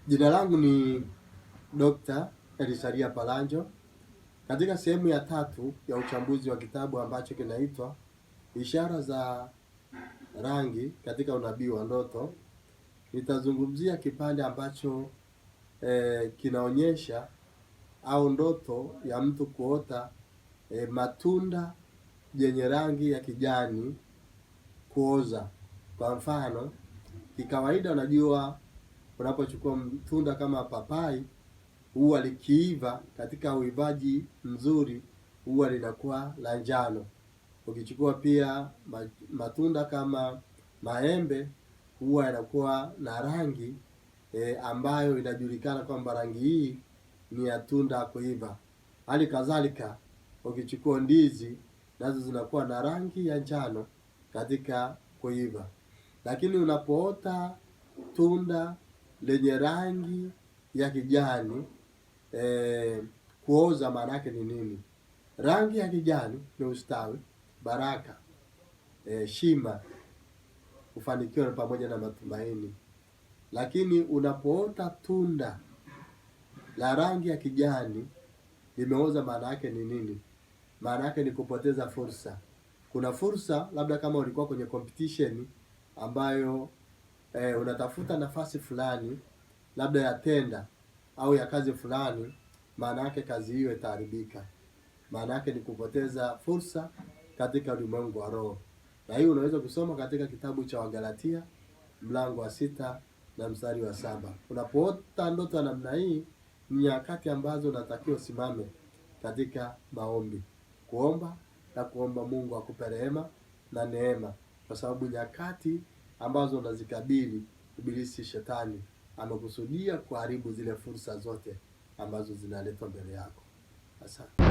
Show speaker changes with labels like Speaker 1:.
Speaker 1: Jina langu ni Dr. Elisaria Palanjo. Katika sehemu ya 3 ya uchambuzi wa kitabu ambacho kinaitwa Ishara za Rangi katika Unabii wa Ndoto, nitazungumzia kipande ambacho kinaonyesha au ndoto ya mtu kuota matunda yenye rangi ya kijani kuoza. Kwa mfano, kikawaida unajua unapochukua tunda kama papai, huwa likiiva katika uivaji mzuri huwa linakuwa la njano. Ukichukua pia matunda kama maembe huwa yanakuwa na rangi ambayo inajulikana kwamba rangi hii ni ya tunda kuiva. Hali kadhalika ukichukua ndizi nazo zinakuwa na rangi ya njano katika kuiva. Lakini unapoota tunda lenye rangi ya kijani kuoza, maana yake ni nini? Rangi ya kijani ni ustawi, baraka, shima, ufanikiwa pamoja na matumaini. Lakini unapoota tunda la rangi ya kijani limeoza, maana yake ni nini? Maana yake ni kupoteza fursa. Kuna fursa, labda kama ulikuwa kwenye competition ambayo unatafuta nafasi fulani, labda ya tenda au ya kazi fulani, maana yake kazi hiyo itaharibika. Maana yake ni kupoteza fursa katika ulimwengu wa roho. Na hiyo unaweza kusoma katika kitabu cha Wagalatia mlango wa 6 na mstari wa 7. Unapoota ndoto ya namna hii, ni nyakati ambazo unatakiwa usimame katika maombi, kuomba na kuomba Mungu akupe rehema na neema, kwa sababu nyakati ambazo unazikabili, ibilisi shetani amekusudia kuharibu zile fursa zote ambazo zinaletwa mbele yako. Asante.